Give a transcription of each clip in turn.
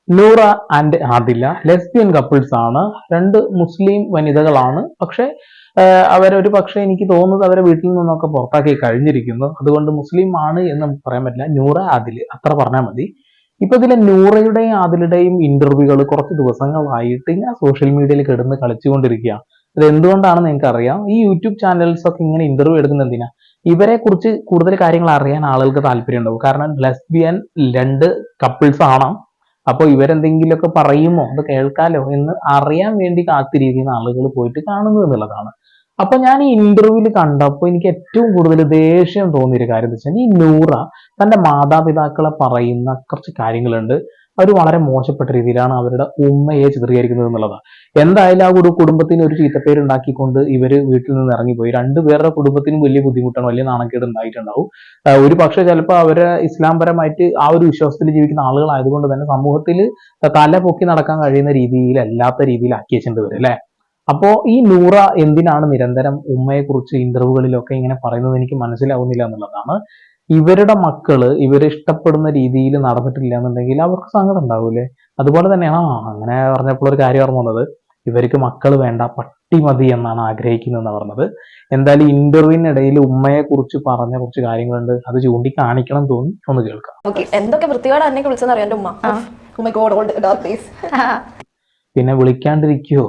Noora and Adila lesbian couples ആണ്. രണ്ട് മുസ്ലിം വനിതകളാണ്. പക്ഷെ അവരൊരു പക്ഷെ എനിക്ക് തോന്നുന്നത് അവരെ വീട്ടിൽ നിന്നൊക്കെ പുറത്താക്കി കഴിഞ്ഞിരിക്കുന്നു. അതുകൊണ്ട് മുസ്ലിം ആണ് എന്ന് നമുക്ക് പറയാൻ പറ്റില്ല. നൂറ ആദില് അത്ര പറഞ്ഞാൽ മതി. ഇപ്പൊ ഇതിലെ നൂറയുടെയും ആദിലുടെയും ഇന്റർവ്യൂകൾ കുറച്ച് ദിവസങ്ങളായിട്ട് ഇങ്ങനെ സോഷ്യൽ മീഡിയയിൽ കിടന്ന് കളിച്ചുകൊണ്ടിരിക്കുകയാണ്. ഇത് എന്തുകൊണ്ടാണെന്ന് നിങ്ങൾക്ക് അറിയാം. ഈ യൂട്യൂബ് ചാനൽസ് ഒക്കെ ഇങ്ങനെ ഇന്റർവ്യൂ എടുക്കുന്നത് എന്തിനാ? ഇവരെ കുറിച്ച് കൂടുതൽ കാര്യങ്ങൾ അറിയാൻ ആളുകൾക്ക് താല്പര്യം ഉണ്ടാവും. കാരണം ലെസ്ബിയൻ രണ്ട് കപ്പിൾസ് ആണ്. അപ്പോൾ ഇവരെന്തെങ്കിലുമൊക്കെ പറയുമോ, അത് കേൾക്കാലോ എന്ന് അറിയാൻ വേണ്ടി കാത്തിരിക്കുന്ന ആളുകൾ പോയിട്ട് കാണുന്നു എന്നുള്ളതാണ്. അപ്പൊ ഞാൻ ഈ ഇന്റർവ്യൂവിൽ കണ്ടപ്പോൾ എനിക്ക് ഏറ്റവും കൂടുതൽ ദേഷ്യം തോന്നിയൊരു കാര്യം എന്ന് വെച്ചാൽ, ഈ നൂറ തന്റെ മാതാപിതാക്കളെ പറയുന്ന കുറച്ച് കാര്യങ്ങളുണ്ട്. അവർ വളരെ മോശപ്പെട്ട രീതിയിലാണ് അവരുടെ ഉമ്മയെ ചിത്രീകരിക്കുന്നത് എന്നുള്ളതാണ്. എന്തായാലും ആ ഒരു കുടുംബത്തിന് ഒരു ചീത്തപ്പേര് ഉണ്ടാക്കിക്കൊണ്ട് ഇവര് വീട്ടിൽ നിന്ന് ഇറങ്ങിപ്പോയി. രണ്ടുപേരുടെ കുടുംബത്തിനും വലിയ ബുദ്ധിമുട്ടാണ്, വലിയ നാണക്കേട് ഉണ്ടായിട്ടുണ്ടാവും. ഒരു പക്ഷെ ചിലപ്പോൾ അവരെ ഇസ്ലാം പരമായിട്ട് ആ ഒരു വിശ്വാസത്തിൽ ജീവിക്കുന്ന ആളുകളായതുകൊണ്ട് തന്നെ സമൂഹത്തിൽ തല പൊക്കി നടക്കാൻ കഴിയുന്ന രീതിയിലല്ലാത്ത രീതിയിലാക്കി വെച്ചിട്ടുണ്ട് വരും അല്ലെ. അപ്പോ ഈ നൂറ എന്തിനാണ് നിരന്തരം ഉമ്മയെ കുറിച്ച് ഇന്റർവ്യൂകളിലൊക്കെ ഇങ്ങനെ പറയുന്നത് എനിക്ക് മനസ്സിലാവുന്നില്ല എന്നുള്ളതാണ്. ഇവരുടെ മക്കള് ഇവരെ ഇഷ്ടപ്പെടുന്ന രീതിയിൽ നടന്നിട്ടില്ല എന്നുണ്ടെങ്കിൽ അവർക്ക് സങ്കടം ഉണ്ടാവൂലേ? അതുപോലെ തന്നെയാണ് അങ്ങനെ പറഞ്ഞപ്പോൾ ഒരു കാര്യം ഓർമ്മ വന്നത്, ഇവർക്ക് മക്കൾ വേണ്ട, പട്ടി മതി എന്നാണ് ആഗ്രഹിക്കുന്നതെന്ന് പറഞ്ഞത്. എന്തായാലും ഇന്റർവ്യൂവിനിടയിൽ ഉമ്മയെ കുറിച്ച് പറഞ്ഞ കുറച്ച് കാര്യങ്ങളുണ്ട്, അത് ചൂണ്ടിക്കാണിക്കണം തോന്നി, ഒന്ന് കേൾക്കാം. എന്തൊക്കെ വൃത്തികേട് എന്നെ വിളിച്ചെന്ന് അറിയാം ഉമ്മ. പിന്നെ വിളിക്കാണ്ടിരിക്കുവോ?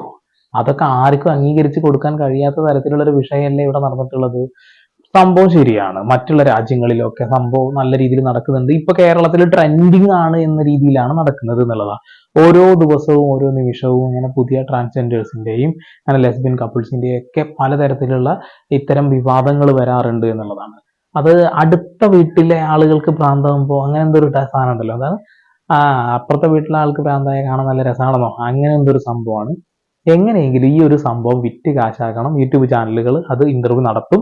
അതൊക്കെ ആർക്കും അംഗീകരിച്ച് കൊടുക്കാൻ കഴിയാത്ത തരത്തിലുള്ള ഒരു വിഷയമല്ലേ ഇവിടെ നടന്നിട്ടുള്ളത്. സംഭവം ശരിയാണ്, മറ്റുള്ള രാജ്യങ്ങളിലൊക്കെ സംഭവം നല്ല രീതിയിൽ നടക്കുന്നുണ്ട്. ഇപ്പൊ കേരളത്തിൽ ട്രെൻഡിങ് ആണ് എന്ന രീതിയിലാണ് നടക്കുന്നത് എന്നുള്ളതാണ്. ഓരോ ദിവസവും ഓരോ നിമിഷവും ഇങ്ങനെ പുതിയ ട്രാൻസ്ജെൻഡേഴ്സിന്റെയും അങ്ങനെ ലെസ്ബിയൻ കപ്പിൾസിന്റെയും ഒക്കെ പലതരത്തിലുള്ള ഇത്തരം വിവാദങ്ങൾ വരാറുണ്ട് എന്നുള്ളതാണ്. അത് അടുത്ത വീട്ടിലെ ആളുകൾക്ക് ഭ്രാന്താകുമ്പോൾ അങ്ങനെ എന്തൊരു സാധനം ഉണ്ടല്ലോ, അതാണ് അപ്പുറത്തെ വീട്ടിലെ ആൾക്ക് ഭ്രാന്തായ കാണാൻ നല്ല രസമാണെന്നോ, അങ്ങനെ എന്തൊരു സംഭവമാണ്. എങ്ങനെയെങ്കിലും ഈ ഒരു സംഭവം വിറ്റ് കാശാക്കണം. യൂട്യൂബ് ചാനലുകൾ അത് ഇന്റർവ്യൂ നടത്തും.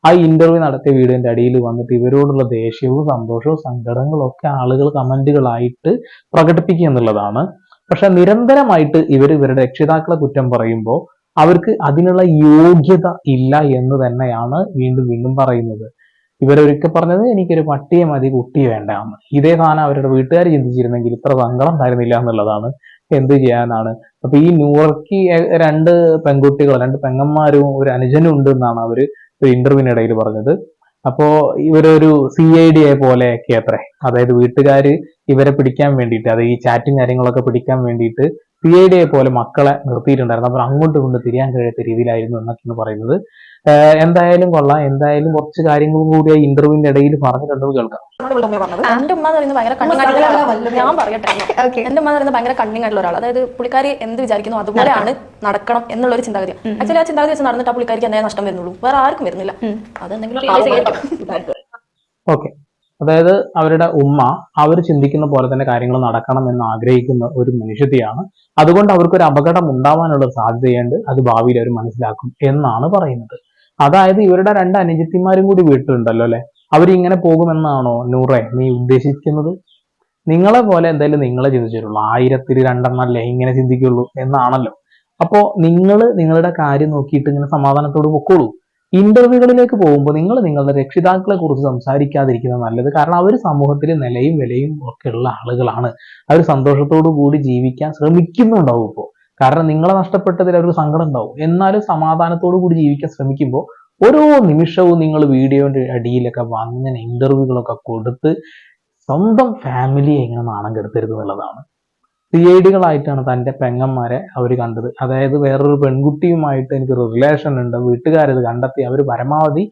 ആ ഇന്റർവ്യൂ നടത്തിയ വീഡിയോന്റെ അടിയിൽ വന്നിട്ട് ഇവരോടുള്ള ദേഷ്യവും സന്തോഷവും സങ്കടങ്ങളും ഒക്കെ ആളുകൾ കമന്റുകളായിട്ട് പ്രകടിപ്പിക്കുക എന്നുള്ളതാണ്. പക്ഷെ നിരന്തരമായിട്ട് ഇവരുടെ രക്ഷിതാക്കളെ കുറ്റം പറയുമ്പോൾ അവർക്ക് അതിനുള്ള യോഗ്യത ഇല്ല എന്ന് തന്നെയാണ് വീണ്ടും വീണ്ടും പറയുന്നത്. ഇവരൊരിക്കൽ പറഞ്ഞത് എനിക്കൊരു പട്ടിയെ മതി, കുട്ടി വേണ്ട എന്ന്. ഇതേ സാധനം അവരുടെ വീട്ടുകാർ ചിന്തിച്ചിരുന്നെങ്കിൽ ഇത്ര സങ്കടം ഉണ്ടായിരുന്നില്ല എന്നുള്ളതാണ്. എന്ത് ചെയ്യാനാണ്. അപ്പൊ ഈ നൂറയ്ക്ക് രണ്ട് പെൺകുട്ടികൾ, രണ്ട് പെങ്ങന്മാരും ഒരു അനുജനും ഉണ്ട് എന്നാണ് അവര് ഒരു ഇന്റർവ്യൂവിനിടയിൽ പറഞ്ഞത്. അപ്പോ ഇവരൊരു CID പോലെയൊക്കെ അത്രേ. അതായത് വീട്ടുകാര് ഇവരെ പിടിക്കാൻ വേണ്ടിയിട്ട്, അത് ഈ ചാറ്റും കാര്യങ്ങളൊക്കെ പിടിക്കാൻ വേണ്ടിയിട്ട് CID പോലെ മക്കളെ നിർത്തിയിട്ടുണ്ടായിരുന്നു. അപ്പൊ അങ്ങോട്ടും ഇങ്ങോട്ട് തിരിയാൻ കഴിയാത്ത രീതിയിലായിരുന്നു എന്നൊക്കെയാണ് പറയുന്നത്. എന്തായാലും കൊള്ളാം. എന്തായാലും കുറച്ച് കാര്യങ്ങളും കൂടി ആ ഇന്റർവ്യൂവിന്റെ ഇടയിൽ പറഞ്ഞിട്ടുണ്ടോ കേൾക്കാം. എന്റെ ഉമ്മ എന്ന് പറയുന്നത് ഭയങ്കര കണ്ണിങ് ആയിട്ടുള്ള, ഞാൻ പറയട്ടെ, എന്റെ ഉമ്മ എന്ന് പറയുന്നത് ഭയങ്കര കണ്ണിങ് ആയിട്ടുള്ള ഒരാൾ. അതായത് പുള്ളിക്കാരി എന്ത് വിചാരിക്കുന്നു അതുപോലെയാണ് നടക്കണം എന്നുള്ള ഒരു ചിന്താഗതി. ആക്ച്വലി ആ ചിന്താഗതി വെച്ച് നടന്നിട്ട് ആ പുള്ളിക്കാരിക്ക് എന്തായാലും നഷ്ടം വരുന്നുള്ളൂ, വേറെ ആർക്കും വരുന്നില്ല. അതെന്തെങ്കിലും ഓക്കെ. അതായത് അവരുടെ ഉമ്മ അവർ ചിന്തിക്കുന്ന പോലെ തന്നെ കാര്യങ്ങൾ നടക്കണം എന്ന് ആഗ്രഹിക്കുന്ന ഒരു മനുഷ്യത്തെയാണ്. അതുകൊണ്ട് അവർക്കൊരു അപകടം ഉണ്ടാവാനുള്ള സാധ്യതയുണ്ട്, അത് ഭാവിയിൽ അവർ മനസ്സിലാക്കും എന്നാണ് പറയുന്നത്. അതായത് ഇവരുടെ രണ്ട് അനുജത്തിമാരും കൂടി വീട്ടിലുണ്ടല്ലോ അല്ലെ, അവരിങ്ങനെ പോകുമെന്നാണോ നൂറെ നീ ഉദ്ദേശിക്കുന്നത്? നിങ്ങളെ പോലെ എന്തായാലും നിങ്ങളെ ചിന്തിച്ചിട്ടുള്ളൂ, 1000-ൽ 2 അല്ലേ ഇങ്ങനെ ചിന്തിക്കുള്ളൂ എന്നാണല്ലോ. അപ്പോ നിങ്ങളുടെ കാര്യം നോക്കിയിട്ട് ഇങ്ങനെ സമാധാനത്തോട് പൊക്കോളൂ. ഇന്റർവ്യൂകളിലേക്ക് പോകുമ്പോൾ നിങ്ങൾ നിങ്ങളുടെ രക്ഷിതാക്കളെ കുറിച്ച് സംസാരിക്കാതിരിക്കുന്നത് നല്ലത്. കാരണം അവർ സമൂഹത്തിൽ നിലയും വിലയും ഒക്കെ ഉള്ള ആളുകളാണ്. അവർ സന്തോഷത്തോടു കൂടി ജീവിക്കാൻ ശ്രമിക്കുന്നുണ്ടാവും ഇപ്പോൾ. കാരണം നിങ്ങളെ നഷ്ടപ്പെട്ടതിൽ അവർക്ക് സങ്കടം ഉണ്ടാവും. എന്നാലും സമാധാനത്തോടു കൂടി ജീവിക്കാൻ ശ്രമിക്കുമ്പോൾ ഓരോ നിമിഷവും നിങ്ങൾ വീഡിയോന്റെ അടിയിലൊക്കെ വങ്ങനെ ഇന്റർവ്യൂകളൊക്കെ കൊടുത്ത് സ്വന്തം ഫാമിലിയെ ഇങ്ങനെ നാണം കെടുത്തരുത് എന്നുള്ളതാണ്. CID തന്റെ പെങ്ങന്മാരെ അവർ കണ്ടത്. അതായത് വേറൊരു പെൺകുട്ടിയുമായിട്ട് എനിക്ക് റിലേഷൻ ഉണ്ട്, വീട്ടുകാരത് കണ്ടെത്തി അവർ പരമാവധി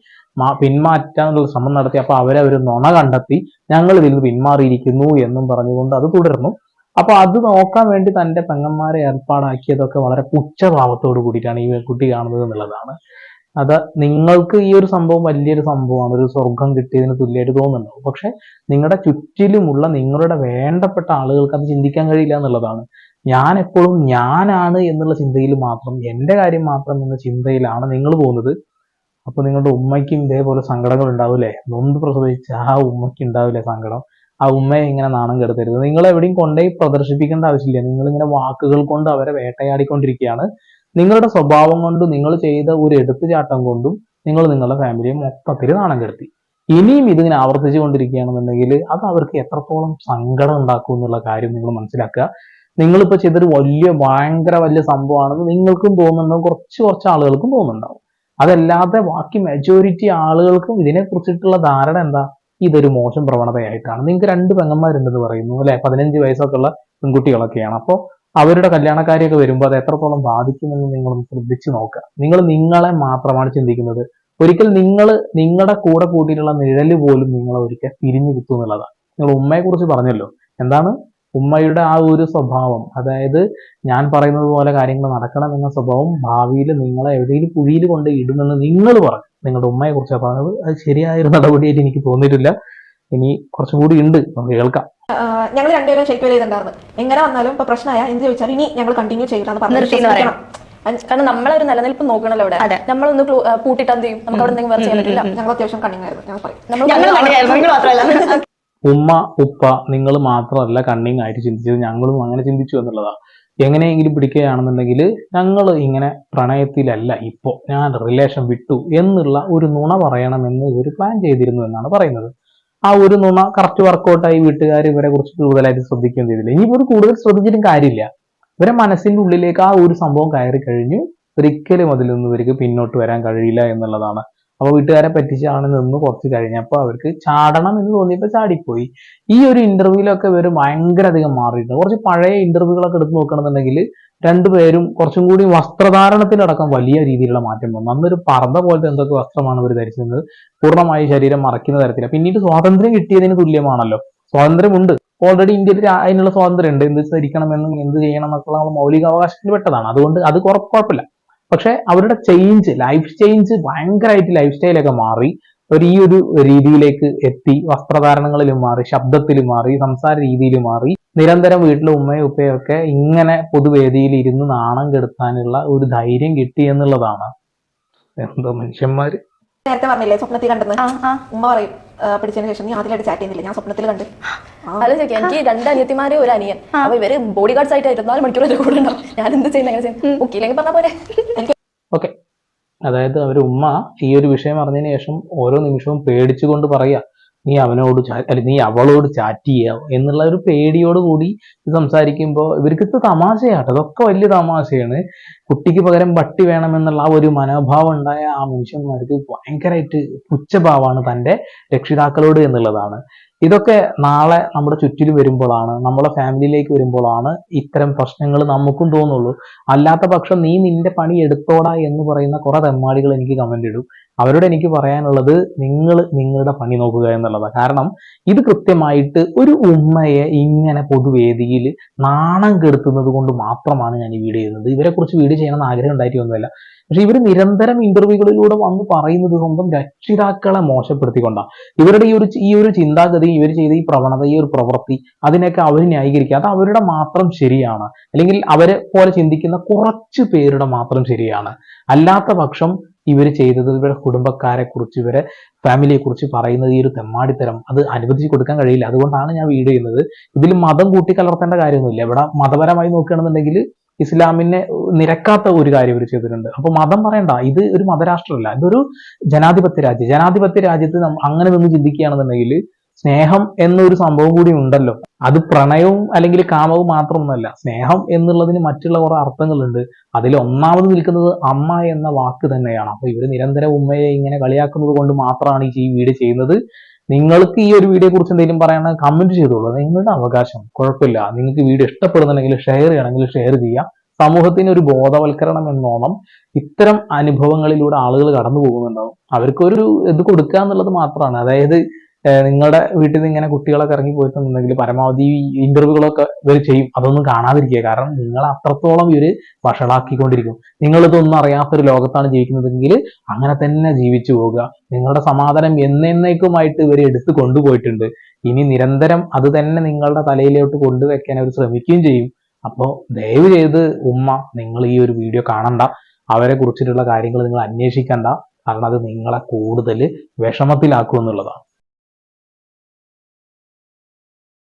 പിന്മാറ്റാനുള്ള ശ്രമം നടത്തി. അപ്പൊ അവർ നുണ കണ്ടെത്തി, ഞങ്ങൾ ഇതിൽ നിന്ന് പിന്മാറിയിരിക്കുന്നു എന്നും പറഞ്ഞുകൊണ്ട് അത് തുടർന്നു. അപ്പൊ അത് നോക്കാൻ വേണ്ടി തന്റെ പെങ്ങന്മാരെ ഏർപ്പാടാക്കിയതൊക്കെ വളരെ പുച്ഛഭാവത്തോട് കൂടിയിട്ടാണ് ഈ കുട്ടി കാണുന്നത് എന്നുള്ളതാണ്. അത് നിങ്ങൾക്ക് ഈ ഒരു സംഭവം വലിയൊരു സംഭവമാണ്, ഒരു സ്വർഗം കിട്ടിയതിന് തുല്യമായിട്ട് തോന്നുന്നുണ്ടാവും. പക്ഷെ നിങ്ങളുടെ ചുറ്റിലുമുള്ള നിങ്ങളുടെ വേണ്ടപ്പെട്ട ആളുകൾക്ക് അത് ചിന്തിക്കാൻ കഴിയില്ല എന്നുള്ളതാണ്. ഞാൻ എപ്പോഴും ഞാനാണ് എന്നുള്ള ചിന്തയിൽ മാത്രം, എന്റെ കാര്യം മാത്രം എന്ന ചിന്തയിലാണ് നിങ്ങൾ പോകുന്നത്. അപ്പൊ നിങ്ങളുടെ ഉമ്മയ്ക്കും ഇതേപോലെ സങ്കടങ്ങൾ ഉണ്ടാവില്ലേ? നൊന്ത് പ്രസവിച്ച ആ ഉമ്മയ്ക്ക് ഉണ്ടാവില്ലേ സങ്കടം? ആ ഉമ്മയെ ഇങ്ങനെ നാണം കെടുത്തരുത്. നിങ്ങൾ എവിടെയും കൊണ്ടുപോയി പ്രദർശിപ്പിക്കേണ്ട ആവശ്യമില്ല. നിങ്ങൾ ഇങ്ങനെ വാക്കുകൾ കൊണ്ട് അവരെ വേട്ടയാടിക്കൊണ്ടിരിക്കുകയാണ്. നിങ്ങളുടെ സ്വഭാവം കൊണ്ടും നിങ്ങൾ ചെയ്ത ഒരു എടുത്തുചാട്ടം കൊണ്ടും നിങ്ങൾ നിങ്ങളുടെ ഫാമിലിയെ മൊത്തത്തിൽ നാണം കെടുത്തി. ഇനിയും ഇതിങ്ങനെ ആവർത്തിച്ചു കൊണ്ടിരിക്കുകയാണെന്നുണ്ടെങ്കിൽ അത് അവർക്ക് എത്രത്തോളം സങ്കടം ഉണ്ടാക്കും എന്നുള്ള കാര്യം നിങ്ങൾ മനസ്സിലാക്കുക. നിങ്ങളിപ്പോ ചെയ്തൊരു ഭയങ്കര വലിയ സംഭവമാണെന്ന് നിങ്ങൾക്കും തോന്നുന്നുണ്ടാവും, കുറച്ച് ആളുകൾക്കും തോന്നുന്നുണ്ടാവും. അതല്ലാതെ ബാക്കി മെജോറിറ്റി ആളുകൾക്കും ഇതിനെ കുറിച്ചിട്ടുള്ള ധാരണ എന്താ, ഇതൊരു മോശം പ്രവണതയായിട്ടാണ്. നിങ്ങൾക്ക് 2 പെങ്ങന്മാരുണ്ടെന്ന് പറയുന്നു അല്ലെ, 15 വയസ്സൊക്കെ ഉള്ള പെൺകുട്ടികളൊക്കെയാണ്. അപ്പോൾ അവരുടെ കല്യാണക്കാരിയൊക്കെ വരുമ്പോൾ അത് എത്രത്തോളം ബാധിക്കുമെന്ന് നിങ്ങളൊന്ന് ശ്രദ്ധിച്ചു നോക്കുക. നിങ്ങൾ നിങ്ങളെ മാത്രമാണ് ചിന്തിക്കുന്നത്. ഒരിക്കൽ നിങ്ങളുടെ കൂടെ കൂട്ടിയിട്ടുള്ള നിഴല് പോലും നിങ്ങളെ ഒരിക്കൽ പിരിഞ്ഞു കിട്ടും എന്നുള്ളതാണ്. നിങ്ങൾ ഉമ്മയെ കുറിച്ച് പറഞ്ഞല്ലോ, എന്താണ് ഉമ്മയുടെ ആ ഒരു സ്വഭാവം, അതായത് ഞാൻ പറയുന്നത് പോലെ കാര്യങ്ങൾ നടക്കണം എന്ന സ്വഭാവം ഭാവിയിൽ നിങ്ങളെ എവിടെയെങ്കിലും കുഴിയിൽ കൊണ്ട് ഇടുമെന്ന് നിങ്ങൾ പറഞ്ഞു. നിങ്ങളുടെ ഉമ്മയെ കുറിച്ചാണ് പറഞ്ഞത്. അത് ശരിയായൊരു നടപടിയായിട്ട് എനിക്ക് തോന്നിയിട്ടില്ല. ഇനി കുറച്ചും കൂടി ഉണ്ട്, നമുക്ക് കേൾക്കാം. ഞങ്ങൾ രണ്ടുപേരും ഷെയ്ക്ക് ചെയ്തിട്ടുണ്ടായിരുന്നു. എങ്ങനെ വന്നാലും ഇപ്പൊ പ്രശ്നമായ എന്ത് ചോദിച്ചാൽ ഇനി ഞങ്ങൾ കണ്ടിന്യൂ ചെയ്യണമെന്ന് പറഞ്ഞു. കാരണം നമ്മളൊരു നിലനിൽപ്പ് നോക്കണല്ലോ അവിടെ. നമ്മളൊന്ന് പൂട്ടിട്ട് എന്ത് ചെയ്യും, നമുക്ക് അവിടെ എന്തെങ്കിലും വേറെ ചെയ്യാൻ പറ്റില്ല. ഞങ്ങൾ അത്യാവശ്യം കണ്ണിങ്ങായിരുന്നു. ഉമ്മ ഉപ്പ നിങ്ങൾ മാത്രമല്ല കണ്ണിങ് ആയിട്ട് ചിന്തിച്ചത്, ഞങ്ങളും അങ്ങനെ ചിന്തിച്ചു എന്നുള്ളതാണ്. എങ്ങനെയെങ്കിലും പിടിക്കുകയാണെന്നുണ്ടെങ്കിൽ ഞങ്ങൾ ഇങ്ങനെ പ്രണയത്തിലല്ല, ഇപ്പോൾ ഞാൻ റിലേഷൻ വിട്ടു എന്നുള്ള ഒരു നുണ പറയണമെന്ന് ഇവർ പ്ലാൻ ചെയ്തിരുന്നു എന്നാണ് പറയുന്നത്. ആ ഒരു നുണ കറക്റ്റ് വർക്കൗട്ടായി. വീട്ടുകാർ ഇവരെ കുറിച്ച് കൂടുതലായിട്ട് ശ്രദ്ധിക്കുകയും ചെയ്തില്ല. ഇനിയിപ്പോൾ കൂടുതൽ ശ്രദ്ധിച്ചിട്ടും കാര്യമില്ല. ഇവരെ മനസ്സിന്റെ ഉള്ളിലേക്ക് ആ ഒരു സംഭവം കയറി കഴിഞ്ഞു. ഒരിക്കലും അതിലൊന്നും ഇവർക്ക് പിന്നോട്ട് വരാൻ കഴിയില്ല എന്നുള്ളതാണ്. അപ്പൊ വീട്ടുകാരെ പറ്റിച്ചാണ് നിന്ന് കുറച്ച് കഴിഞ്ഞപ്പോൾ അവർക്ക് ചാടണം എന്ന് തോന്നിയപ്പോൾ ചാടിപ്പോയി. ഈ ഒരു ഇന്റർവ്യൂലൊക്കെ ഇവർ ഭയങ്കര അധികം മാറിയിട്ടുണ്ട്. കുറച്ച് പഴയ ഇന്റർവ്യൂകളൊക്കെ എടുത്ത് നോക്കണമെന്നുണ്ടെങ്കിൽ രണ്ടുപേരും കുറച്ചും കൂടി വസ്ത്രധാരണത്തിലടക്കം വലിയ രീതിയിലുള്ള മാറ്റം വന്നു. അന്നൊരു പർദ്ദ പോലത്തെ എന്തൊക്കെ വസ്ത്രമാണ് ഇവർ ധരിച്ചിരുന്നത്, പൂർണ്ണമായി ശരീരം മറയ്ക്കുന്ന തരത്തിലാണ്. പിന്നീട് സ്വാതന്ത്ര്യം കിട്ടിയതിന് തുല്യമാണല്ലോ. സ്വാതന്ത്ര്യമുണ്ട്, ഓൾറെഡി ഇന്ത്യയിൽ അതിനുള്ള സ്വാതന്ത്ര്യം ഉണ്ട്. എന്ത് ധരിക്കണമെന്നും എന്ത് ചെയ്യണം എന്നൊക്കെയുള്ള നമ്മൾ മൗലികാവകാശത്തിൽ പെട്ടതാണ്. അതുകൊണ്ട് അത് കുഴപ്പമില്ല. പക്ഷെ അവരുടെ ലൈഫ് ചേഞ്ച് ഭയങ്കരമായിട്ട് ലൈഫ് സ്റ്റൈലൊക്കെ മാറി. ഈ ഒരു രീതിയിലേക്ക് എത്തി. വസ്ത്രധാരണങ്ങളിലും മാറി, ശബ്ദത്തിലും മാറി, സംസാര രീതിയിലും മാറി. നിരന്തരം വീട്ടിലെ ഉമ്മയും ഉപ്പയും ഒക്കെ ഇങ്ങനെ പൊതുവേദിയിൽ ഇരുന്ന് നാണം കെടുത്താനുള്ള ഒരു ധൈര്യം കിട്ടി എന്നുള്ളതാണ്. എന്തോ മനുഷ്യന്മാര്. നേരത്തെ പറഞ്ഞില്ലേ സ്വപ്നത്തിൽ കണ്ടെന്ന്. ഉമ്മ പറയും പഠിച്ചതിന് ശേഷം നീ ആദ്യമായിട്ട് ചാറ്റ് ചെയ്യുന്നില്ല, ഞാൻ സ്വപ്നത്തിൽ കണ്ട്. എനിക്ക് 2 അനിയത്തിമാര്, 1 അനിയൻ. അപ്പൊ ഇവര് ബോഡി ഗാർഡ്സ് ആയിട്ട് 24 മണിക്കൂർ കൂടെ ഉണ്ടാവും. ഞാൻ എന്ത് ചെയ്യുന്ന എങ്ങനെ ചെയ്യും, മുക്കിയില്ലെങ്കിൽ പറഞ്ഞ പോലെ. ഓക്കെ, അതായത് അവര് ഉമ്മ ഈ ഒരു വിഷയം അറിഞ്ഞതിന് ശേഷം ഓരോ നിമിഷവും പേടിച്ചുകൊണ്ട് പറയാ, നീ അവളോട് ചാറ്റ് ചെയ്യാം എന്നുള്ള ഒരു പേടിയോട് കൂടി സംസാരിക്കുമ്പോൾ ഇവർക്ക് തമാശയാട്ടോ, അതൊക്കെ വലിയ തമാശയാണ്. കുട്ടിക്ക് പകരം പട്ടി വേണമെന്നുള്ള ആ ഒരു മനോഭാവം ഉണ്ടായ ആ മനുഷ്യന്മാർക്ക് ഭയങ്കരമായിട്ട് പുച്ഛഭാവമാണ് തൻ്റെ രക്ഷിതാക്കളോട് എന്നുള്ളതാണ്. ഇതൊക്കെ നാളെ നമ്മുടെ ചുറ്റിലും വരുമ്പോഴാണ്, നമ്മുടെ ഫാമിലിയിലേക്ക് വരുമ്പോഴാണ് ഇത്തരം പ്രശ്നങ്ങൾ നമുക്കും തോന്നുള്ളൂ. അല്ലാത്ത പക്ഷം നീ നിന്റെ പണി എടുത്തോടാ എന്ന് പറയുന്ന കുറെ തെമ്മാടികൾ എനിക്ക് കമന്റ് ഇടും. അവരോട് എനിക്ക് പറയാനുള്ളത്, നിങ്ങൾ നിങ്ങളുടെ പണി നോക്കുക എന്നുള്ളതാണ്. കാരണം ഇത് കൃത്യമായിട്ട് ഒരു ഉമ്മയെ ഇങ്ങനെ പൊതുവേദിയിൽ നാണം കെടുത്തുന്നത് കൊണ്ട് മാത്രമാണ് ഞാൻ ഈ വീഡിയോ ചെയ്യുന്നത്. ഇവരെ കുറിച്ച് വീഡിയോ ചെയ്യണമെന്ന് ആഗ്രഹം ഉണ്ടായിട്ടൊന്നുമല്ല. പക്ഷെ ഇവർ നിരന്തരം ഇന്റർവ്യൂകളിലൂടെ വന്ന് പറയുന്നത് സ്വന്തം രക്ഷിതാക്കളെ മോശപ്പെടുത്തിക്കൊണ്ടാണ്. ഇവരുടെ ഈ ഒരു ചിന്താഗതി, ഇവർ ചെയ്ത ഈ പ്രവണത, ഈ ഒരു പ്രവൃത്തി, അതിനൊക്കെ അവർ ന്യായീകരിക്കുക. അത് അവരുടെ മാത്രം ശരിയാണ്, അല്ലെങ്കിൽ അവരെ പോലെ ചിന്തിക്കുന്ന കുറച്ചു പേരുടെ മാത്രം ശരിയാണ്. അല്ലാത്ത പക്ഷം ഇവർ ചെയ്തത്, ഇവരുടെ കുടുംബക്കാരെ കുറിച്ച്, ഇവരെ ഫാമിലിയെ കുറിച്ച് പറയുന്നത് ഈ ഒരു തെമ്മാടിത്തരം അത് അനുവദിച്ചു കൊടുക്കാൻ കഴിയില്ല. അതുകൊണ്ടാണ് ഞാൻ വീഡിയോ ചെയ്യുന്നത്. ഇതിൽ മതം കൂട്ടിക്കലർത്തേണ്ട കാര്യമൊന്നുമില്ല. ഇവിടെ മതപരമായി നോക്കുകയാണെന്നുണ്ടെങ്കിൽ ഇസ്ലാമിനെ നിരക്കാത്ത ഒരു കാര്യം ഇവർ ചെയ്തിട്ടുണ്ട്. അപ്പൊ മതം പറയണ്ട, ഇത് ഒരു മതരാഷ്ട്രമല്ല, ഇതൊരു ജനാധിപത്യ രാജ്യം. ജനാധിപത്യ രാജ്യത്ത് അങ്ങനെ നിന്ന് ചിന്തിക്കുകയാണെന്നുണ്ടെങ്കിൽ സ്നേഹം എന്നൊരു സംഭവം കൂടി ഉണ്ടല്ലോ. അത് പ്രണയവും അല്ലെങ്കിൽ കാമവും മാത്രമൊന്നുമല്ല. സ്നേഹം എന്നുള്ളതിന് മറ്റുള്ള കുറെ അർത്ഥങ്ങളുണ്ട്. അതിൽ ഒന്നാമത് നിൽക്കുന്നത് അമ്മ എന്ന വാക്ക് തന്നെയാണ്. അപ്പൊ ഇവര് നിരന്തരം ഉമ്മയെ ഇങ്ങനെ കളിയാക്കുന്നത് കൊണ്ട് മാത്രമാണ് ഈ വീഡിയോ ചെയ്യുന്നത്. നിങ്ങൾക്ക് ഈ ഒരു വീഡിയോയെ കുറിച്ച് എന്തെങ്കിലും പറയണമെങ്കിൽ കമന്റ് ചെയ്തോളൂ, നിങ്ങളുടെ അവകാശം, കുഴപ്പമില്ല. നിങ്ങൾക്ക് വീഡിയോ ഇഷ്ടപ്പെടുന്നുണ്ടെങ്കിൽ ഷെയർ ചെയ്യണമെങ്കിൽ ഷെയർ ചെയ്യാം. സമൂഹത്തിന് ഒരു ബോധവൽക്കരണം എന്നോണം ഇത്തരം അനുഭവങ്ങളിലൂടെ ആളുകൾ കടന്നു പോകുന്നുണ്ടാവും. അവർക്കൊരു ഇത് കൊടുക്കുക എന്നുള്ളത് മാത്രമാണ്. അതായത് നിങ്ങളുടെ വീട്ടിൽ നിന്ന് ഇങ്ങനെ കുട്ടികളൊക്കെ ഇറങ്ങി പോയിട്ടുണ്ടെങ്കിൽ പരമാവധി ഇന്റർവ്യൂകളൊക്കെ ഇവർ ചെയ്യും. അതൊന്നും കാണാതിരിക്കുക. കാരണം നിങ്ങൾ അത്രത്തോളം ഇവര് വഷളാക്കിക്കൊണ്ടിരിക്കും. നിങ്ങളിതൊന്നും അറിയാത്തൊരു ലോകത്താണ് ജീവിക്കുന്നതെങ്കിൽ അങ്ങനെ തന്നെ ജീവിച്ചു പോകുക. നിങ്ങളുടെ സമാധാനം എന്നേക്കുമായിട്ട് ഇവർ എടുത്തു കൊണ്ടുപോയിട്ടുണ്ട്. ഇനി നിരന്തരം അത് തന്നെ നിങ്ങളുടെ തലയിലോട്ട് കൊണ്ടുവയ്ക്കാൻ അവർ ശ്രമിക്കുകയും ചെയ്യും. അപ്പോൾ ദയവ് ചെയ്ത് ഉമ്മ, നിങ്ങൾ ഈ ഒരു വീഡിയോ കാണണ്ട. അവരെ കുറിച്ചിട്ടുള്ള കാര്യങ്ങൾ നിങ്ങൾ അന്വേഷിക്കണ്ട. കാരണം അത് നിങ്ങളെ കൂടുതൽ വിഷമത്തിലാക്കും എന്നുള്ളതാണ്.